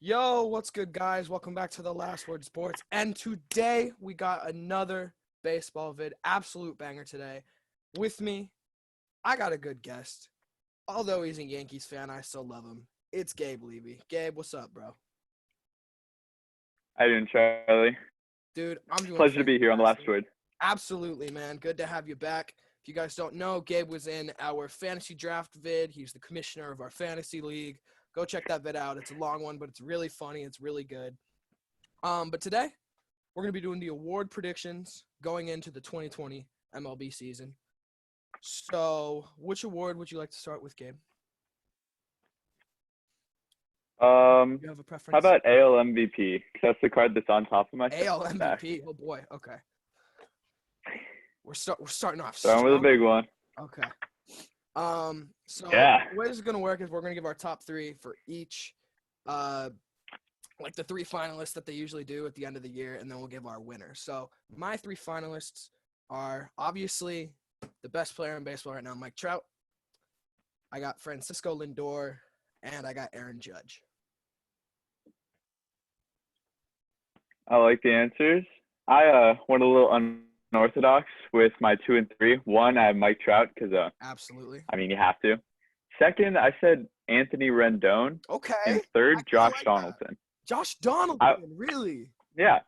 Yo, what's good, guys? Welcome back to the Last Word Sports. And today we got another baseball vid. Absolute banger today. With me, I got a good guest. Although he's a Yankees fan, I still love him. It's Gabe Levy. Gabe, what's up, bro? How you doing, Charlie? Dude, I'm doing Pleasure to be here on the last fantastic. word. Absolutely, man. Good to have you back. If you guys don't know, Gabe was in our fantasy draft vid. He's the commissioner of our fantasy league. Go check that vid out. It's a long one, but it's really funny. It's really good. But today we're going to be doing the award predictions going into the 2020 MLB season. So, which award would you like to start with, Gabe? Um, You have a how preference? about AL MVP? Because that's the card that's on top of my AL stack. MVP. Oh boy. Okay. We're starting off Starting with a strong. big one. Okay. So Yeah. the way this is going to work is we're going to give our top three for each, like the three finalists that they usually do at the end of the year, and then we'll give our winner. So my three finalists are obviously the best player in baseball right now, Mike Trout. I got Francisco Lindor, and I got Aaron Judge. I like the answers. I went a little unorthodox with my 2 and 3. One, I have Mike Trout because, Absolutely. you have to. Second, I said Anthony Rendon. Okay. And third, I Josh like that. Donaldson. Josh Donaldson, really? Yeah,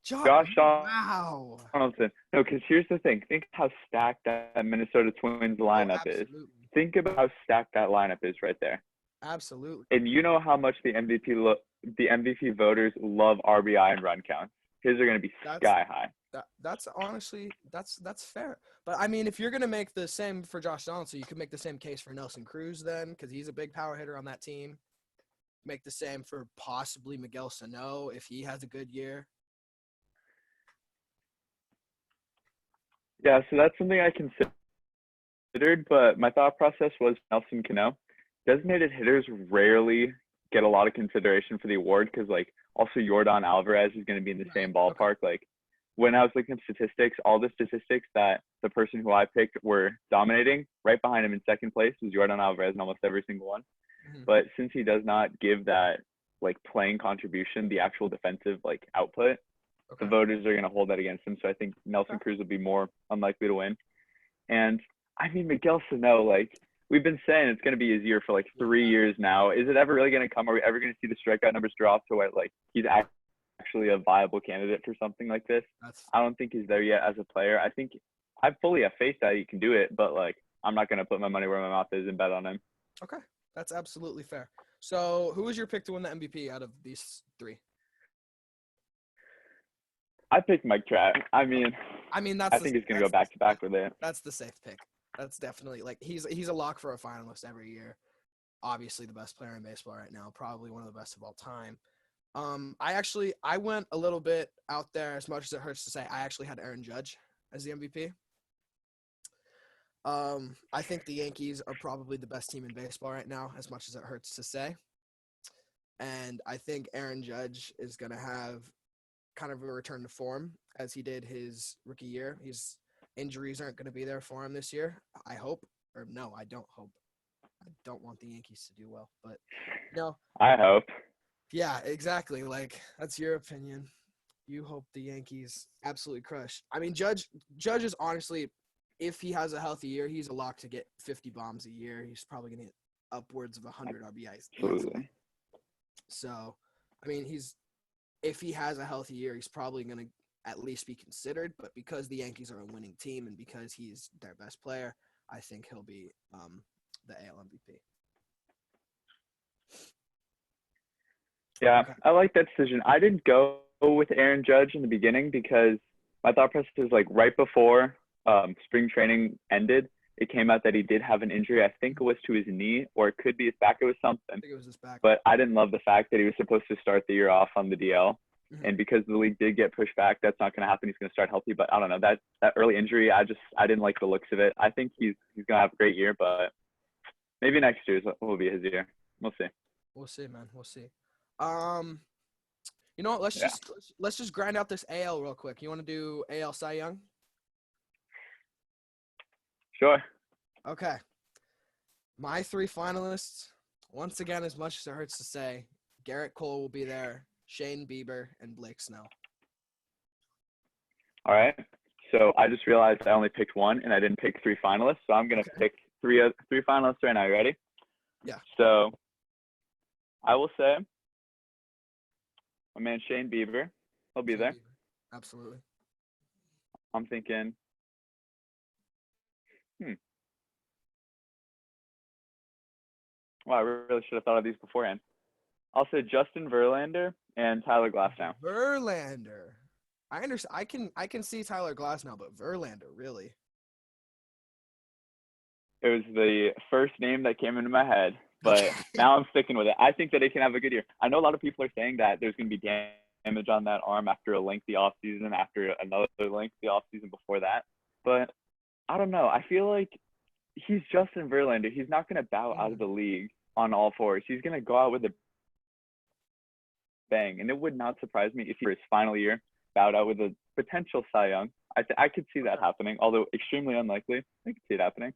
Josh Wow. Donaldson. No, because here's the thing. Think how stacked that Minnesota Twins Oh, lineup is. absolutely. Think about how stacked that lineup is right there. Absolutely. And you know how much the MVP voters love RBI and run counts. His are going to be That's sky high. that's honestly that's fair. But I mean, if you're gonna make the same for Josh Donaldson, you could make the same case for Nelson Cruz then, because he's a big power hitter on that team. Make the same for possibly Miguel Sano if he has a good year. Yeah, so that's something I considered, but my thought process was Nelson Cano. Designated hitters rarely get a lot of consideration for the award because, like, also Yordan Alvarez is going to be in the same Okay. ballpark. Like, when I was looking at statistics, all the statistics that the person who I picked were dominating, right behind him in second place was Yordan Alvarez in almost every single one. Hmm. But since he does not give that like playing contribution, the actual defensive like output, the Okay. voters are going to hold that against him. So I think Nelson Okay. Cruz will be more unlikely to win. And I mean, Miguel Sano, like we've been saying, it's going to be his year for like Yeah. 3 years now. Is it ever really going to come? Are we ever going to see the strikeout numbers drop to what like he's actually a viable candidate for something like this? That's I don't think he's there yet as a player. I think I fully have faith that he can do it, but like I'm not going to put my money where my mouth is and bet on him. okay. That's absolutely fair. So, who was your pick to win the MVP out of these three? I picked Mike Trout. I mean, I think he's going to go back to back with it. that's the safe pick. That's definitely like he's a lock for a finalist every year. Obviously, the best player in baseball right now, probably one of the best of all time. I went a little bit out there. As much as it hurts to say, I actually had Aaron Judge as the MVP. I think the Yankees are probably the best team in baseball right now, as much as it hurts to say. And I think Aaron Judge is going to have kind of a return to form as he did his rookie year. His injuries aren't going to be there for him this year. I hope, or no, I don't hope. I don't want the Yankees to do well, but no. I hope. Yeah, exactly. Like that's your opinion. You hope the Yankees absolutely crush. I mean, Judge is honestly, if he has a healthy year, he's a lock to get 50 bombs a year. He's probably going to hit upwards of 100 RBIs easily. Absolutely. So, I mean, if he has a healthy year, he's probably going to at least be considered. But because the Yankees are a winning team and because he's their best player, I think he'll be the AL MVP. Yeah, Okay. I like that decision. I didn't go with Aaron Judge in the beginning because my thought process is like right before spring training ended, it came out that he did have an injury. I think it was to his knee or it could be his back. It was I something. think it was his back. But I didn't love the fact that he was supposed to start the year off on the DL. Mm-hmm. And because the league did get pushed back, that's not going to happen. He's going to start healthy. But I don't know, that early injury, I didn't like the looks of it. I think he's going to have a great year, but maybe next year will be his year. We'll see. We'll see, man. We'll see. Um, you know what? Yeah. Let's just grind out this AL real quick. You want to do AL Cy Young? Sure. Okay. My three finalists, once again, as much as it hurts to say, Garrett Cole will be there, Shane Bieber, and Blake Snell. All right. So I just realized I only picked one and I didn't pick three finalists. So I'm going to pick three finalists right now. You ready? Yeah. So I will say my man Shane Bieber. He'll be Shane there. Bieber. Absolutely. I'm thinking, wow, I really should have thought of these beforehand. I'll say Justin Verlander and Tyler Glasnow. Verlander. I understand. I can see Tyler Glasnow, but Verlander, really? It was the first name that came into my head, but now I'm sticking with it. I think that he can have a good year. I know a lot of people are saying that there's going to be damage on that arm after a lengthy offseason, after another lengthy offseason before that. But I don't know. I feel like he's Justin Verlander. He's not going to bow out of the league on all fours. He's going to go out with a bang. And it would not surprise me if he, for his final year, bowed out with a potential Cy Young. I could see that happening, although extremely unlikely. I could see it happening.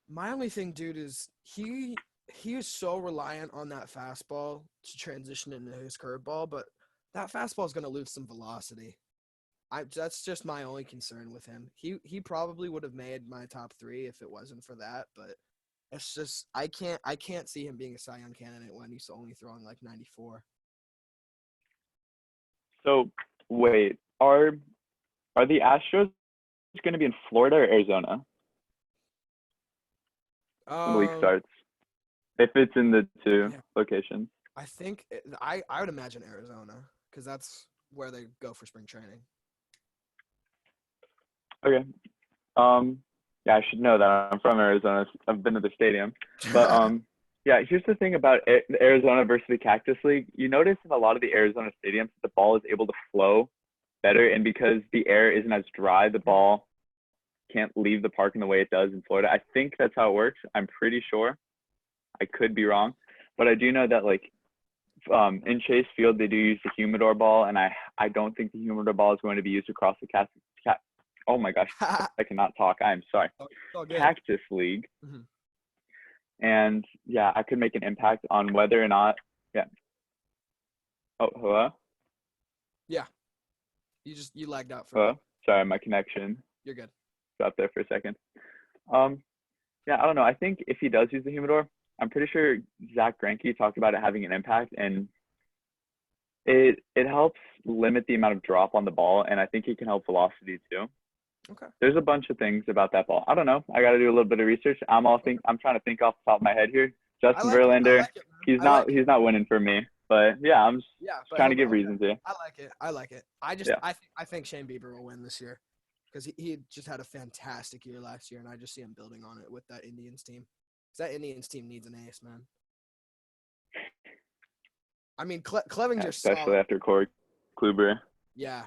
My only thing, dude, is he is so reliant on that fastball to transition into his curveball, but that fastball is going to lose some velocity. That's just my only concern with him. He probably would have made my top 3 if it wasn't for that, but it's just I can't see him being a Cy Young candidate when he's only throwing like 94. So wait, are the Astros going to be in Florida or Arizona when the league starts? If it's in the two locations. I think I would imagine Arizona because that's where they go for spring training. Okay. Yeah, I should know that. I'm from Arizona. I've been to the stadium. But yeah, here's the thing about Arizona versus the Cactus League. You notice in a lot of the Arizona stadiums, the ball is able to flow better, and because the air isn't as dry, the ball can't leave the park in the way it does in Florida. I think that's how it works. I'm pretty sure. I could be wrong, but I do know that like in Chase Field they do use the humidor ball, and I don't think the humidor ball is going to be used across the oh my gosh, I cannot talk. I'm sorry. Cactus League. Mm-hmm. And yeah, I could make an impact on whether or not. Yeah. Oh, hello. Yeah. You lagged out for. Hello. Sorry, my connection. You're good. Stopped there for a second. Yeah, I don't know. I think if he does use the humidor, I'm pretty sure Zach Greinke talked about it having an impact, and it helps limit the amount of drop on the ball, and I think it can help velocity too. Okay. There's a bunch of things about that ball. I don't know. I got to do a little bit of research. I'm trying to think off the top of my head here. Justin Verlander, he's not winning for me, but yeah, I'm just trying to give reasons here. I like it. I think Shane Bieber will win this year because he just had a fantastic year last year, and I just see him building on it with that Indians team. Because that Indians team needs an ace, man. I mean, Clevinger's especially solid. After Corey Kluber. Yeah.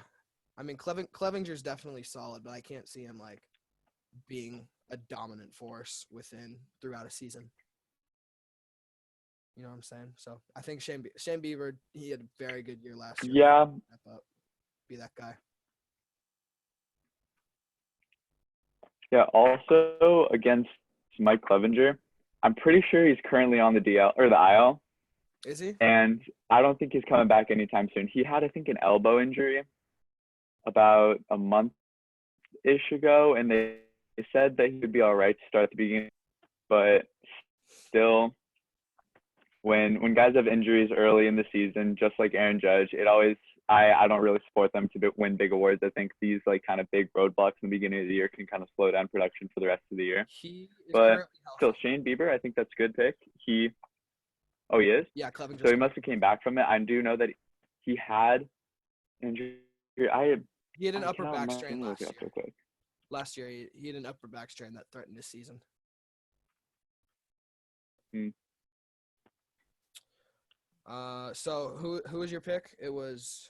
I mean, Clevinger's definitely solid, but I can't see him, like, being a dominant force throughout a season. You know what I'm saying? So, I think Shane Bieber, he had a very good year last year. Yeah. Be that guy. Yeah, also against Mike Clevinger, I'm pretty sure he's currently on the DL or the IL. Is he? And I don't think he's coming back anytime soon. He had, I think, an elbow injury about a month-ish ago, and they said that he would be all right to start at the beginning. But still, when guys have injuries early in the season, just like Aaron Judge, it always I don't really support them to win big awards. I think these like kind of big roadblocks in the beginning of the year can kind of slow down production for the rest of the year. But still, Shane Bieber, I think that's a good pick. He is? Yeah, Clevinger. So he must have came back from it. I do know that he had injury. He had an upper back strain last year. Okay. Last year, he had an upper back strain that threatened his season. So who was your pick? It was.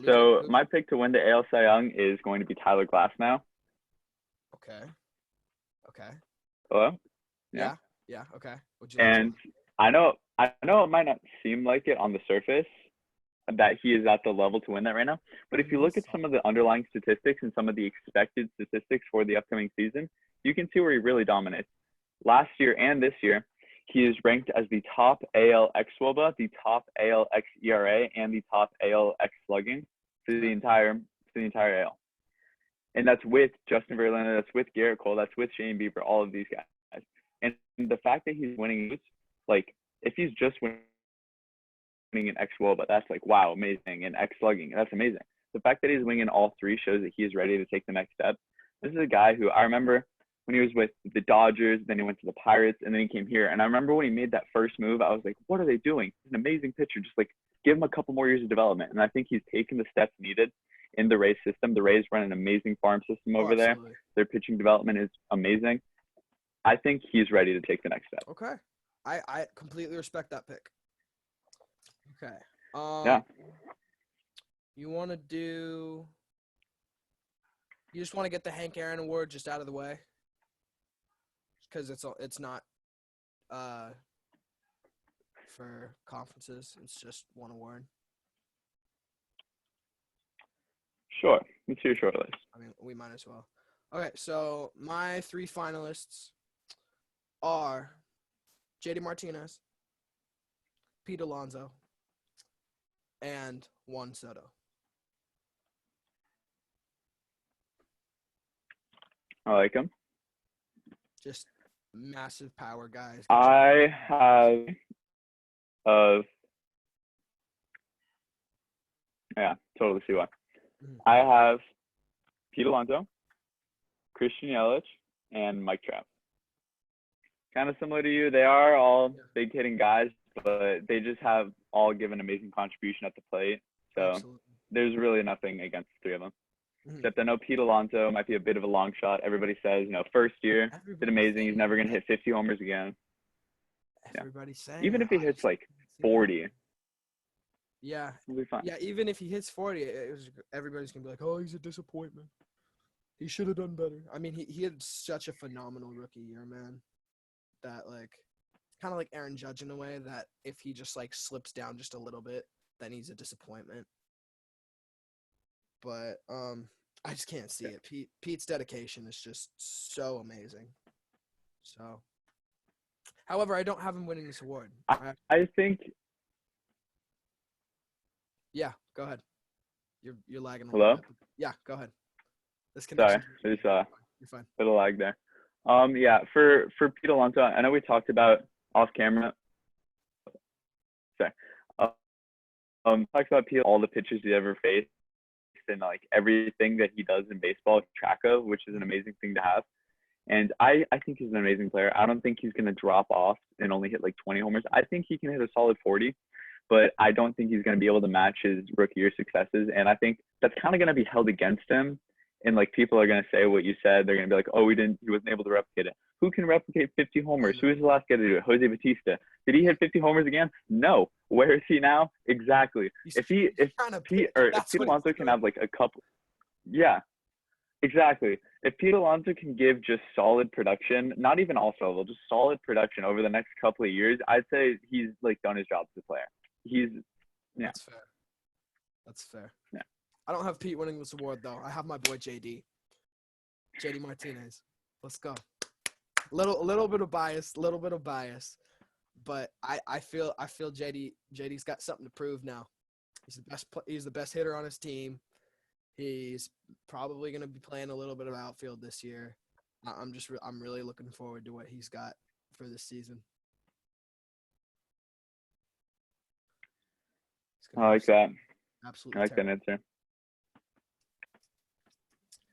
So my pick to win the AL Cy Young is going to be Tyler Glasnow. Okay. Hello? Yeah. Okay. And I know it might not seem like it on the surface that he is at the level to win that right now. But if you look at some of the underlying statistics and some of the expected statistics for the upcoming season, you can see where he really dominates. Last year and this year, He is ranked as the top AL xWOBA, the top AL xERA, and the top AL x slugging for the entire AL. And that's with Justin Verlander, that's with Garrett Cole, that's with Shane Bieber, all of these guys. And the fact that he's winning, like, if he's just winning in xWOBA, that's like, wow, amazing. And x slugging, that's amazing. The fact that he's winning all three shows that he is ready to take the next step. This is a guy who I remember when he was with the Dodgers, then he went to the Pirates, and then he came here. And I remember when he made that first move, I was like, what are they doing? He's an amazing pitcher. Just like give him a couple more years of development. And I think he's taken the steps needed in the Rays system. The Rays run an amazing farm system over there. Their pitching development is amazing. I think he's ready to take the next step. Okay. I completely respect that pick. Okay. Yeah. You want to do – you just want to get the Hank Aaron Award just out of the way? Because it's not for conferences. It's just one award. Sure. Let's hear your short list. I mean, we might as well. Okay, so my 3 finalists are JD Martinez, Pete Alonso, and Juan Soto. I like him. Just massive power guys. I have totally see why. I have Pete Alonso, Christian Yelich, and Mike Trout. Kind of similar to you. They are all big hitting guys, but they just have all given amazing contribution at the plate. So Absolutely. There's really nothing against the 3 of them. Except I know Pete Alonso might be a bit of a long shot. Everybody says, first year, did amazing. He's never going to hit 50 homers again. Everybody's saying even if he hits like 40. Yeah. He'll be fine. Yeah, even if he hits 40, everybody's going to be like, oh, he's a disappointment. He should have done better. I mean, he had such a phenomenal rookie year, man. That, like, kind of like Aaron Judge in a way, that if he just, like, slips down just a little bit, then he's a disappointment. But I just can't see it. Pete's dedication is just so amazing. So, however, I don't have him winning this award. I think. Yeah, go ahead. You're lagging. Hello? Yeah, go ahead. This Sorry, there's you're fine. A little lag there. Yeah, for Pete Alonso, I know we talked about off camera. Sorry. Talked about Pete, all the pitches he ever faced, and like everything that he does in baseball track of, which is an amazing thing to have. And I think he's an amazing player. I don't think he's going to drop off and only hit like 20 homers. I think he can hit a solid 40, but I don't think he's going to be able to match his rookie year successes. And I think that's kind of going to be held against him. And like people are going to say what you said. They're going to be like, oh, he wasn't able to replicate it. Who can replicate 50 homers? Who is the last guy to do it? Jose Bautista. Did he hit 50 homers again? No. Where is he now? Exactly. If Pete Alonso can have like a couple, yeah, exactly. If Pete Alonso can give just solid production, not even all-star level, just solid production over the next couple of years, I'd say he's like done his job as a player. That's fair. That's fair. Yeah. I don't have Pete winning this award though. I have my boy JD Martinez. Let's go. Little bit of bias, but I feel JD's got something to prove now. He's the best hitter on his team. He's probably going to be playing a little bit of outfield this year. I'm really looking forward to what he's got for this season. I like that. Absolutely. I like that answer.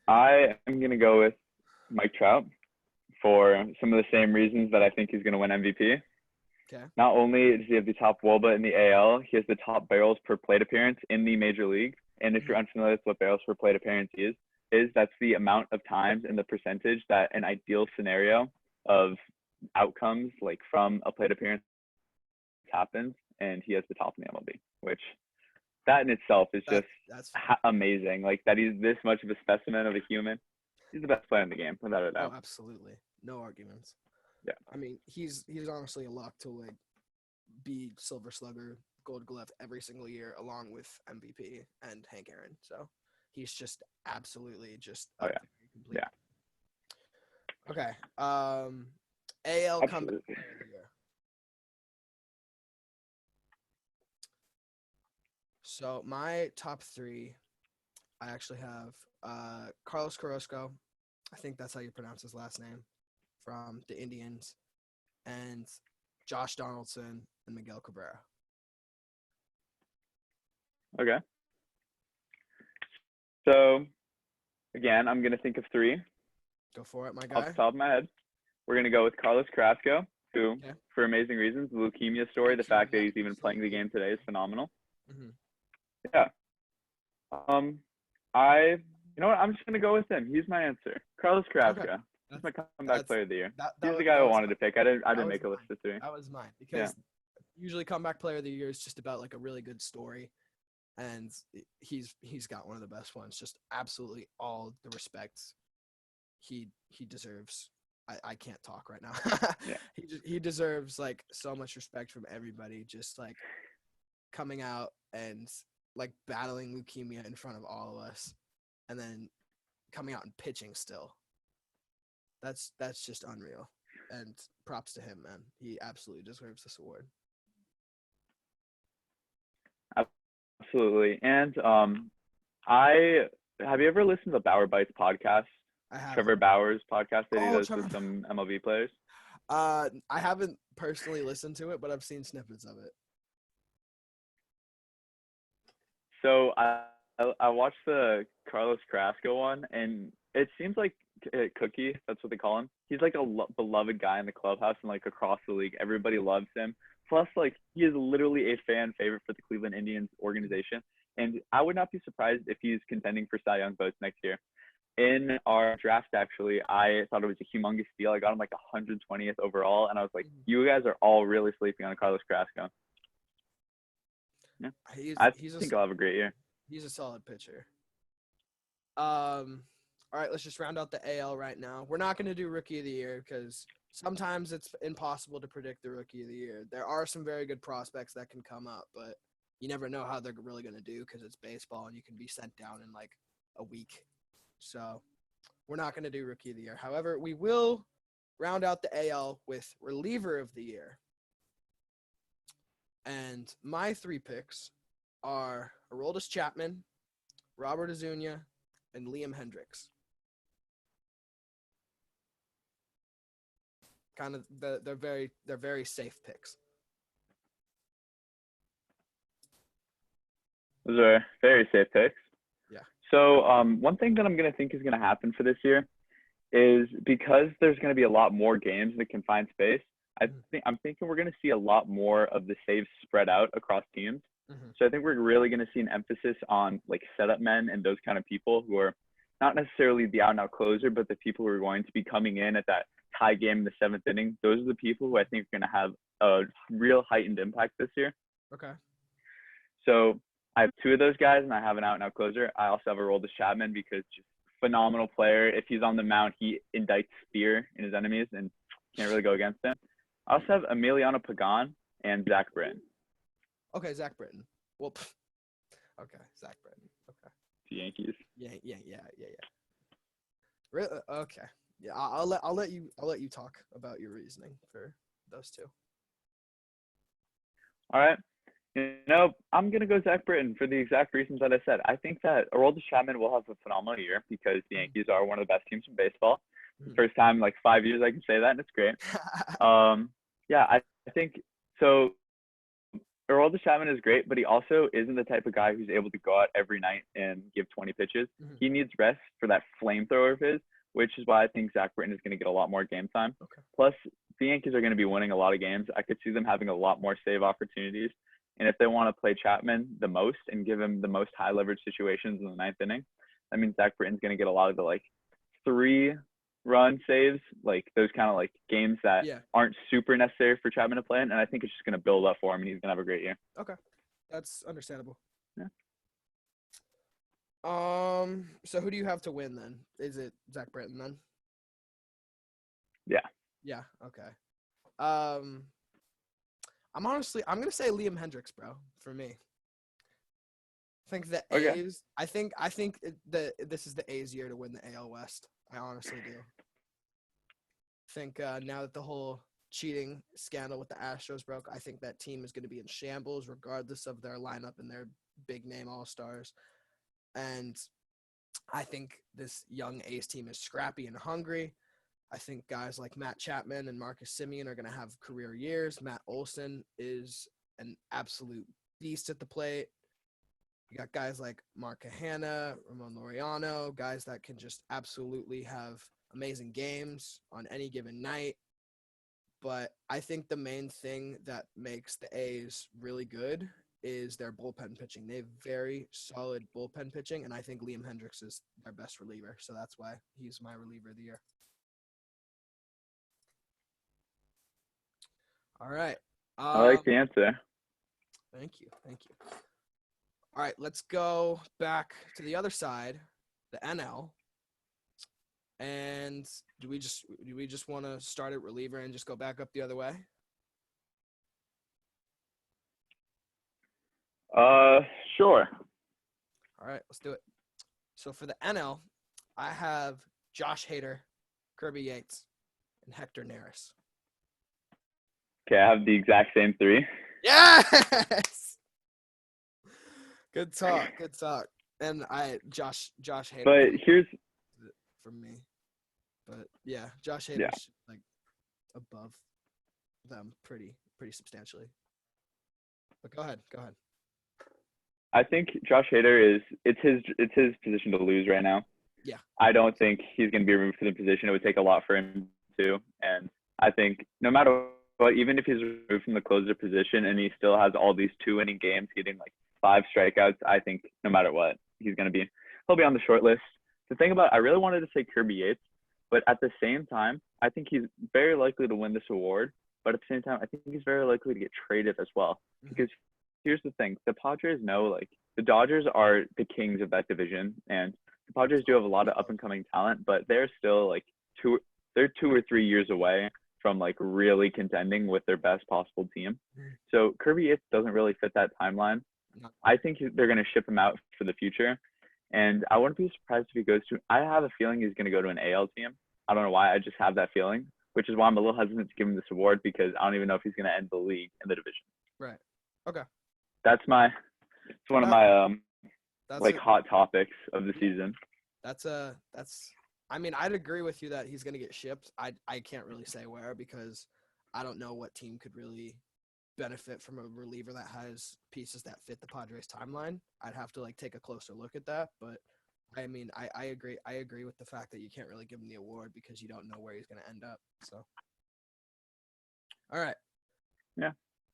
I am going to go with Mike Trout for some of the same reasons that I think he's going to win MVP. Okay. Not only does he have the top WOBA in the AL, he has the top barrels per plate appearance in the major league. And if you're unfamiliar with what barrels per plate appearance is that's the amount of times and the percentage that an ideal scenario of outcomes like from a plate appearance happens, and he has the top in the MLB, which that in itself is just amazing. Like that he's this much of a specimen of a human. He's the best player in the game, without a doubt. Oh, absolutely. No arguments. Yeah. I mean, he's honestly a lock to like be Silver Slugger, Gold Glove every single year, along with MVP and Hank Aaron. So he's just absolutely just complete. Yeah. Okay. AL comeback player of the year. So my top three, I actually have Carlos Carrasco. I think that's how you pronounce his last name, from the Indians, and Josh Donaldson and Miguel Cabrera. Okay. So again, I'm gonna think of three Go for it, my off guy. the top of my head. We're gonna go with Carlos Carrasco, who, Okay. for amazing reasons, the leukemia story, the fact that Leukemia, he's even playing the absolutely. game today is phenomenal. Mm-hmm. Yeah. Um, I, you know what? I'm just gonna go with him. He's my answer. Carlos Okay. Carrasco. He's That's my comeback that's player of the year. that He's was the guy that I was wanted mine. to pick. I That didn't was make a list mine. of three. That was mine Yeah. because usually comeback player of the year is just about like a really good story, and he's got one of the best ones. Just absolutely all the respects he deserves. I can't talk right now. Yeah. He deserves like so much respect from everybody. Just like coming out and like battling leukemia in front of all of us, and then coming out and pitching still. That's just unreal. And props to him, man. He absolutely deserves this award. Absolutely. And I have you ever listened to the Bauer Bites podcast? I Trevor haven't. Bauer's podcast that he Oh, does with Trevor. some MLB players. I haven't personally listened to it, but I've seen snippets of it. So I watched the Carlos Carrasco one, and it seems like Cookie, that's what they call him. He's like a beloved guy in the clubhouse and like across the league. Everybody loves him. Plus, like he is literally a fan favorite for the Cleveland Indians organization, and I would not be surprised if he's contending for Cy Young votes next year. In our draft, actually, I thought it was a humongous deal. I got him like 120th overall, and I was like, you guys are all really sleeping on Carlos Carrasco. Yeah, He's I he's think a I'll have a great year. he's a solid pitcher. All right, let's just round out the AL right now. We're not going to do Rookie of the Year because sometimes it's impossible to predict the Rookie of the Year. There are some very good prospects that can come up, but you never know how they're really going to do because it's baseball and you can be sent down in like a week. So we're not going to do Rookie of the Year. However, we will round out the AL with Reliever of the Year. And my three picks are Aroldis Chapman, Robert Azuña, and Liam Hendricks. Kind of they're very safe picks. Those are very safe picks. Yeah. So one thing that I'm gonna think is gonna happen for this year is because there's gonna be a lot more games in the confined space. I'm thinking we're gonna see a lot more of the saves spread out across teams. Mm-hmm. So I think we're really gonna see an emphasis on like setup men and those kind of people who are not necessarily the out and out closer, but the people who are going to be coming in at that tie game in the seventh inning. Those are the people who I think are gonna have a real heightened impact this year. Okay. So I have two of those guys, and I have an out-and-out closer. I also have Aroldis Chapman because just phenomenal player. If he's on the mound, he indicts fear in his enemies and can't really go against them. I also have Emiliano Pagan and Zach Britton. Okay, Zach Britton. Well, okay, Zach Britton. Okay. The Yankees. Yeah. Really? Okay. Yeah, I'll let you talk about your reasoning for those two. All right. You know, I'm going to go Zach Britton for the exact reasons that I said. I think that Aroldis Chapman will have a phenomenal year because the Yankees are one of the best teams in baseball. Mm-hmm. First time in like 5 years I can say that, and it's great. Yeah, I think so. Aroldis Chapman is great, but he also isn't the type of guy who's able to go out every night and give 20 pitches. Mm-hmm. He needs rest for that flamethrower of his, which is why I think Zach Britton is going to get a lot more game time. Okay. Plus, the Yankees are going to be winning a lot of games. I could see them having a lot more save opportunities. And if they want to play Chapman the most and give him the most high leverage situations in the ninth inning, that means Zach Britton's going to get a lot of the like 3-run saves, like those kind of like games that aren't super necessary for Chapman to play in. And I think it's just going to build up for him and he's going to have a great year. Okay. That's understandable. Yeah. So who do you have to win then? Is it Zach Britton then? Yeah. Yeah, okay. I'm gonna say Liam Hendricks, bro, for me. I think the A's. I think this is the A's year to win the AL West. I honestly do. I think now that the whole cheating scandal with the Astros broke, I think that team is going to be in shambles regardless of their lineup and their big name all-stars. And I think this young A's team is scrappy and hungry. I think guys like Matt Chapman and Marcus Semien are going to have career years. Matt Olson is an absolute beast at the plate. You got guys like Mark Kahana, Ramon Laureano, guys that can just absolutely have amazing games on any given night. But I think the main thing that makes the A's really good is their bullpen pitching. They have very solid bullpen pitching, and I think Liam Hendricks is their best reliever. So that's why he's my reliever of the year. All right. I like the answer. Thank you. All right, let's go back to the other side, the NL. And do we just want to start at reliever and just go back up the other way? Sure. All right, let's do it. So for the NL, I have Josh Hader, Kirby Yates, and Hector Neris. Okay, I have the exact same three. Yes. Good talk. And Josh Hader. But here's for me. But yeah, Josh Hader's like above them pretty substantially. But go ahead. I think Josh Hader it's his position to lose right now. Yeah. I don't think he's going to be removed from the position. It would take a lot for him to. And I think no matter what, even if he's removed from the closer position and he still has all these 2-inning games, getting like 5 strikeouts, I think no matter what, he'll be on the short list. The thing about, I really wanted to say Kirby Yates, but at the same time, I think he's very likely to win this award. But at the same time, I think he's very likely to get traded as well. Because here's the thing. The Padres know, like, the Dodgers are the kings of that division. And the Padres do have a lot of up-and-coming talent, but they're still, like, 2 or 3 years away from, like, really contending with their best possible team. So Kirby Yates doesn't really fit that timeline. I think they're going to ship him out for the future. And I wouldn't be surprised if he goes to – I have a feeling he's going to go to an AL team. I don't know why. I just have that feeling, which is why I'm a little hesitant to give him this award because I don't even know if he's going to end the league in the division. Right. Okay. It's one of my hot topics of the season. I mean, I'd agree with you that he's going to get shipped. I can't really say where because I don't know what team could really benefit from a reliever that has pieces that fit the Padres timeline. I'd have to take a closer look at that, but I mean, I agree. I agree with the fact that you can't really give him the award because you don't know where he's going to end up. So, all right. Yeah.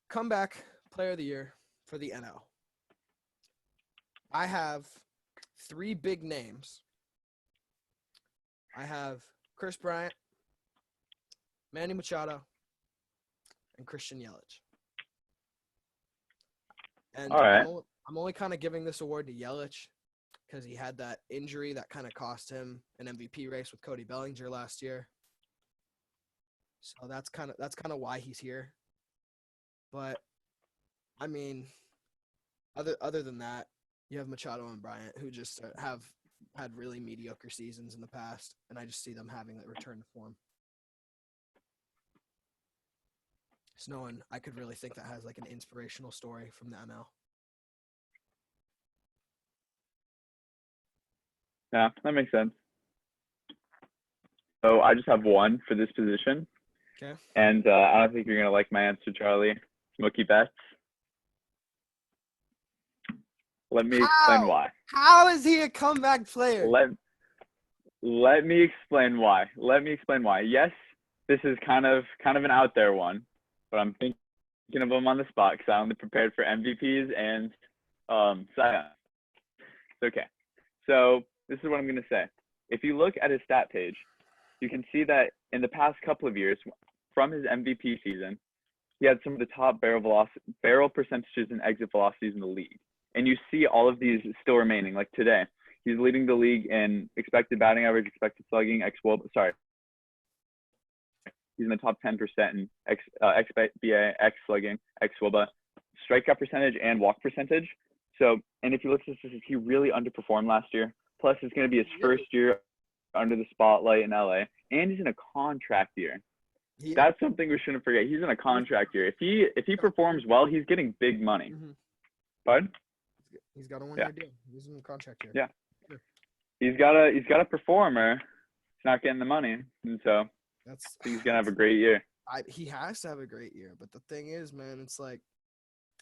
Comeback player of the year for the NL. I have 3 big names. I have Chris Bryant, Manny Machado, and Christian Yelich. And all right. I'm only kind of giving this award to Yelich because he had that injury that kind of cost him an MVP race with Cody Bellinger last year. So that's kind of why he's here. But I mean, other than that, you have Machado and Bryant who just have had really mediocre seasons in the past, and I just see them having that return to form. It's no one I could really think that has an inspirational story from the NL. Yeah, that makes sense. So I just have one for this position. Okay. And I don't think you're going to like my answer, Charlie. Mookie Betts. Let me explain why. How is he a comeback player? Let me explain why. Yes, this is kind of an out there one, but I'm thinking of him on the spot because I only prepared for MVPs and Cy Young. Okay, so this is what I'm going to say. If you look at his stat page, you can see that in the past couple of years, from his MVP season, he had some of the top barrel percentages and exit velocities in the league. And you see all of these still remaining. Like today, he's leading the league in expected batting average, expected slugging, he's in the top 10% in xBA, x-slugging, x-WOBA, strikeout percentage, and walk percentage. So, and if you look at this, he really underperformed last year. Plus, it's going to be his first year under the spotlight in LA, and he's in a contract year. He, That's something we shouldn't forget. He's in a contract year. If he performs well, he's getting big money. mhm. Pardon? He's got a Yeah. 1-year deal. He's in a contract here. Yeah. Sure. He's got to perform or he's not getting the money. And so That's I think he's gonna have a great year. he has to have a great year. But the thing is, man, it's like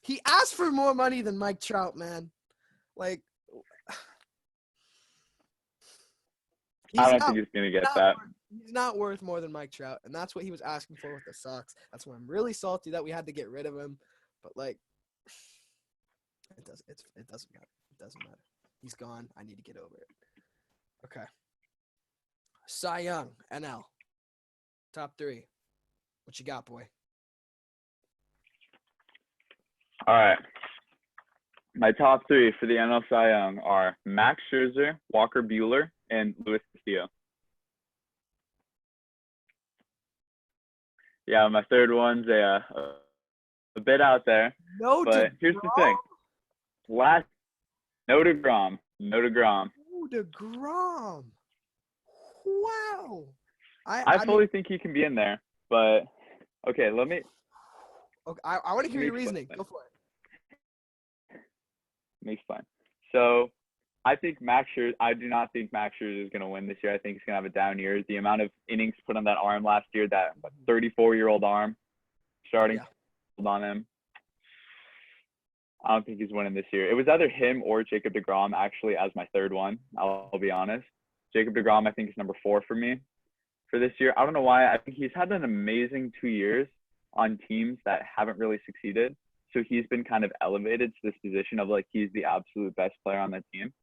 he asked for more money than Mike Trout, man. Like I don't think he's gonna get that. he's not worth more than Mike Trout, and that's what he was asking for with the Sox. That's why I'm really salty that we had to get rid of him. But like, it doesn't matter. It doesn't matter. He's gone. I need to get over it. Okay. Cy Young, NL. Top 3. What you got, boy? All right. My top 3 for the NL Cy Young are Max Scherzer, Walker Buehler, and Luis Castillo. Yeah, my third one's a bit out there. No, but here's the thing. No DeGrom. No DeGrom. Oh, DeGrom. Wow. I fully think he can be in there, but okay, let me. Okay, I want to hear Let me your reasoning. explain. Go for it. Makes fun. So I do not think Max Scherzer is going to win this year. I think he's going to have a down year. The amount of innings put on that arm last year, that 34-year-old arm, starting on him. I don't think he's winning this year. It was either him or Jacob DeGrom, actually, as my third one. I'll be honest. Jacob DeGrom, I think, is number 4 for me for this year. I don't know why. I think he's had an amazing 2 years on teams that haven't really succeeded. So he's been kind of elevated to this position of like he's the absolute best player on that team.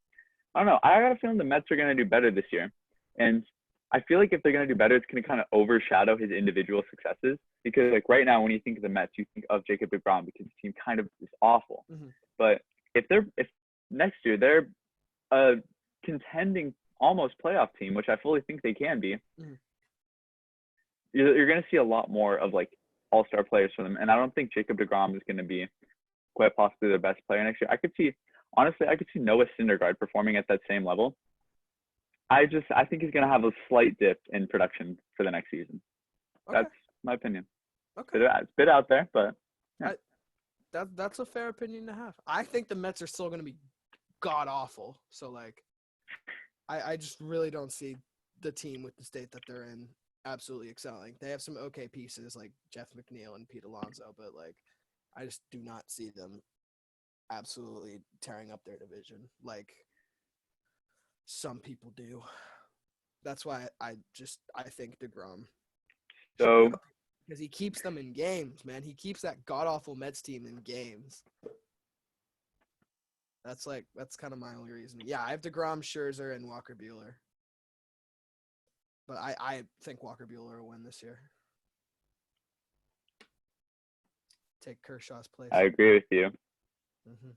I don't know. I got a feeling the Mets are going to do better this year. And I feel like if they're going to do better, it's going to kind of overshadow his individual successes. Because like right now, when you think of the Mets, you think of Jacob DeGrom because the team kind of is awful. Mm-hmm. But if next year they're a contending almost playoff team, which I fully think they can be, you're going to see a lot more of like all-star players for them. And I don't think Jacob DeGrom is going to be quite possibly their best player next year. I could see Noah Syndergaard performing at that same level. I think he's going to have a slight dip in production for the next season. Okay. That's my opinion. Okay. It's a bit out there, but yeah. That's a fair opinion to have. I think the Mets are still going to be god-awful. So, like, I just really don't see the team with the state that they're in absolutely excelling. They have some okay pieces like Jeff McNeil and Pete Alonso, but, like, I just do not see them absolutely tearing up their division like some people do. That's why I think DeGrom. So because he keeps them in games, man. He keeps that god-awful Mets team in games. That's kind of my only reason. Yeah, I have DeGrom, Scherzer, and Walker Buehler. But I think Walker Buehler will win this year. Take Kershaw's place. I agree with you. Mm-hmm.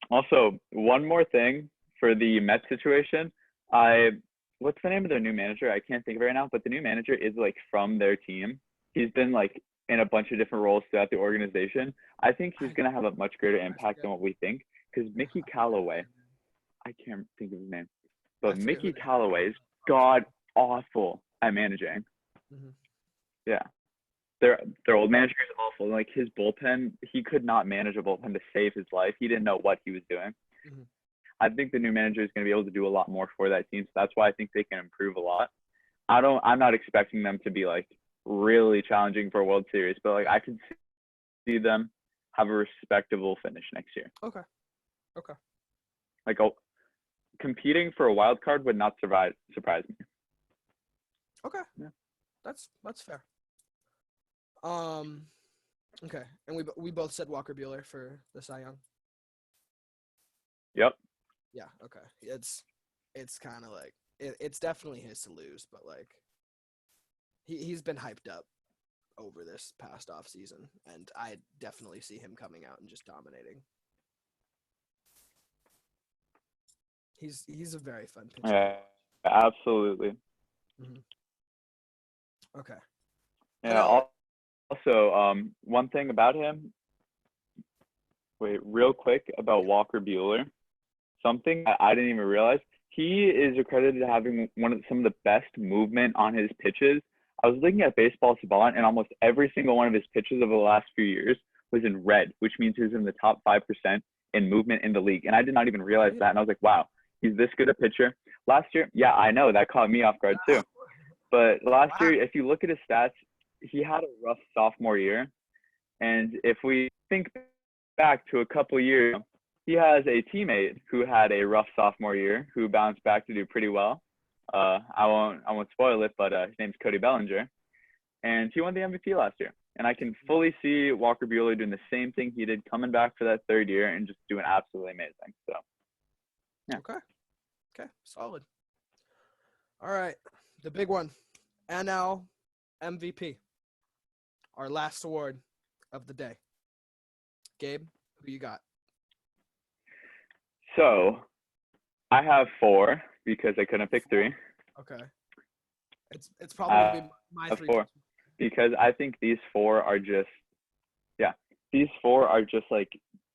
Also, one more thing for the Mets situation. What's the name of their new manager? I can't think of it right now, but the new manager is like from their team. He's been like in a bunch of different roles throughout the organization. I think he's going to have a much greater impact than what we think because Mickey Callaway, I can't think of his name, but Mickey Callaway is god awful at managing. Mm-hmm. Yeah. Their old manager is awful. Like his bullpen, he could not manage a bullpen to save his life. He didn't know what he was doing. Mm-hmm. I think the new manager is going to be able to do a lot more for that team. So that's why I think they can improve a lot. I'm not expecting them to be like really challenging for a World Series, but like I could see them have a respectable finish next year. Okay. Like competing for a wild card would not surprise me. Okay. Yeah. That's fair. Okay. And we both said Walker Buehler for the Cy Young. Yep. Yeah, okay. It's kind of like it's definitely his to lose, but like he's been hyped up over this past off season, and I definitely see him coming out and just dominating. He's a very fun pitcher. Yeah, absolutely. Mm-hmm. Okay. Yeah. Also, one thing about him. Wait, real quick about Walker Buehler. Something I didn't even realize. He is accredited to having some of the best movement on his pitches I was looking at Baseball Savant, and almost every single one of his pitches over the last few years was in red, which means he was in the top 5% in movement in the league. And I did not even realize that. And I was like, wow, he's this good a pitcher. Last year, yeah, I know that caught me off guard too. But last year, if you look at his stats, he had a rough sophomore year. And if we think back to a couple years, he has a teammate who had a rough sophomore year who bounced back to do pretty well. I won't spoil it, but his name's Cody Bellinger, and he won the MVP last year. And I can fully see Walker Buehler doing the same thing he did, coming back for that third year and just doing absolutely amazing. So, yeah. Okay, solid. All right, the big one, NL MVP, our last award of the day. Gabe, who you got? So, I have 4 because I couldn't pick 3. Okay. It's probably gonna be my 3. 4 because I think these 4 are just, these 4 are just like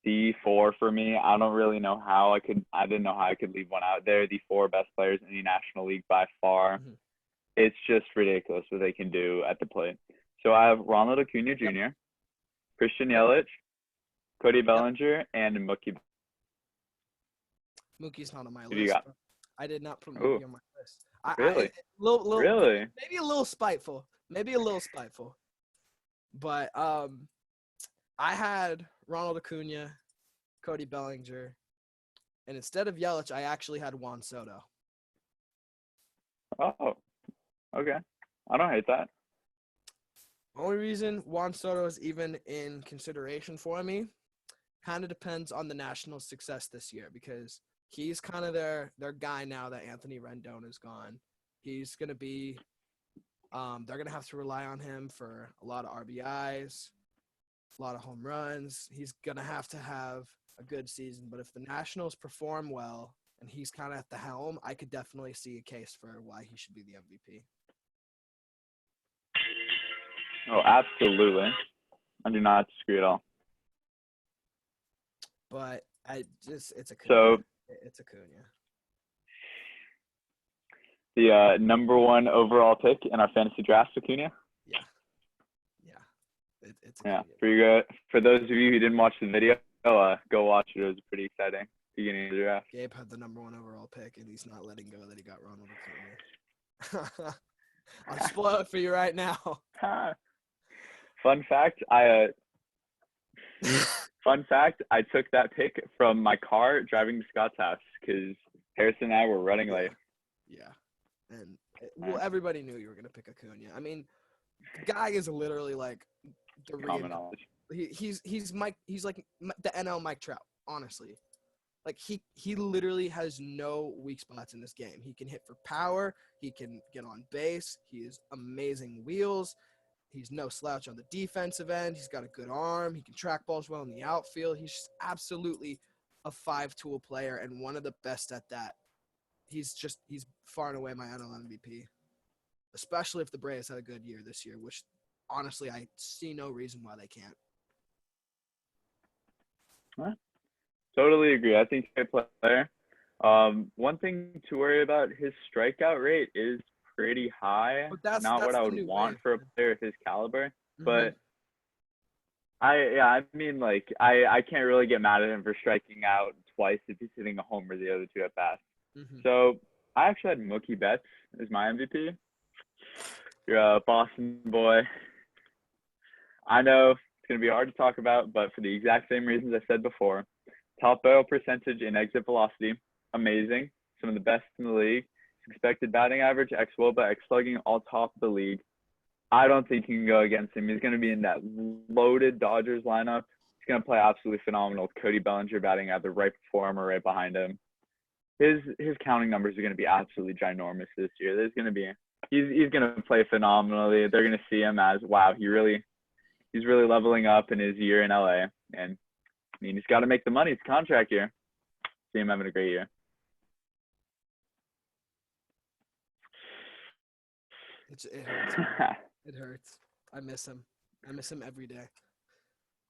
the 4 for me. I don't really know how I didn't know how I could leave one out. They're the 4 best players in the National League by far. Mm-hmm. It's just ridiculous what they can do at the plate. So I have Ronald Acuna Jr., Christian Yelich, Cody Bellinger, and Mookie. Mookie's not on my Who list. You got? I did not put Mookie on my list. Really? Really? Maybe a little spiteful. But I had Ronald Acuna, Cody Bellinger, and instead of Yelich, I actually had Juan Soto. Oh, okay. I don't hate that. Only reason Juan Soto is even in consideration for me kind of depends on the Nationals' success this year, because he's kind of their guy now that Anthony Rendon is gone. He's going to be they're going to have to rely on him for a lot of RBIs, a lot of home runs. He's going to have a good season. But if the Nationals perform well and he's kind of at the helm, I could definitely see a case for why he should be the MVP. Oh, absolutely. I do not disagree at all. But it's Acuna. So it's Acuna. The number 1 overall pick in our fantasy draft, Acuna? Yeah. It's Acuna. Yeah. For those of you who didn't watch the video, go watch it. It was pretty exciting beginning of the draft. Gabe had the number 1 overall pick, and he's not letting go that he got Ronald Acuna. I'll spoil it for you right now. Fun fact, I took that pick from my car driving to Scott's house because Harrison and I were running late. Yeah. And everybody knew you were going to pick Acuna. I mean, the guy is literally like the common knowledge. He's like the NL Mike Trout, honestly. Like he literally has no weak spots in this game. He can hit for power, he can get on base, he has amazing wheels. He's no slouch on the defensive end. He's got a good arm. He can track balls well in the outfield. He's just absolutely a 5-tool player and one of the best at that. He's far and away my NL MVP, especially if the Braves had a good year this year, which honestly I see no reason why they can't. Totally agree. I think he's a good player. One thing to worry about, his strikeout rate is pretty high. But that's what I would want for a player of his caliber. Mm-hmm. But I can't really get mad at him for striking out twice if he's hitting a homer the other 2 at bats. Mm-hmm. So I actually had Mookie Betts as my MVP. You're a Boston boy. I know it's going to be hard to talk about, but for the exact same reasons I said before, top barrel percentage and exit velocity, amazing. Some of the best in the league. Expected batting average, xWOBA, xSlugging, all top of the league. I don't think you can go against him. He's going to be in that loaded Dodgers lineup. He's going to play absolutely phenomenal. Cody Bellinger batting either right before him or right behind him. His counting numbers are going to be absolutely ginormous this year. He's going to play phenomenally. They're going to see him as, wow, he's really leveling up in his year in LA. And I mean, he's got to make the money. It's contract year. See him having a great year. It hurts. It hurts. I miss him. I miss him every day.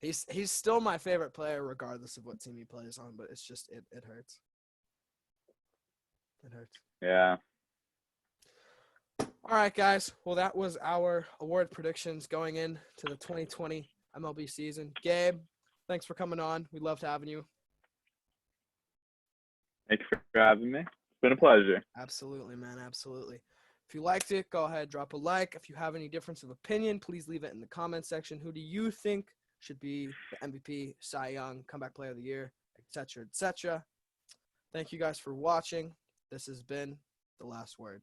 He's still my favorite player regardless of what team he plays on, but it's just it hurts. It hurts. Yeah. All right, guys. Well, that was our award predictions going into the 2020 MLB season. Gabe, thanks for coming on. We loved having you. Thanks for having me. It's been a pleasure. Absolutely, man. Absolutely. If you liked it, go ahead, drop a like. If you have any difference of opinion, please leave it in the comment section. Who do you think should be the MVP, Cy Young, Comeback Player of the Year, etc., etc.? Thank you guys for watching. This has been The Last Word.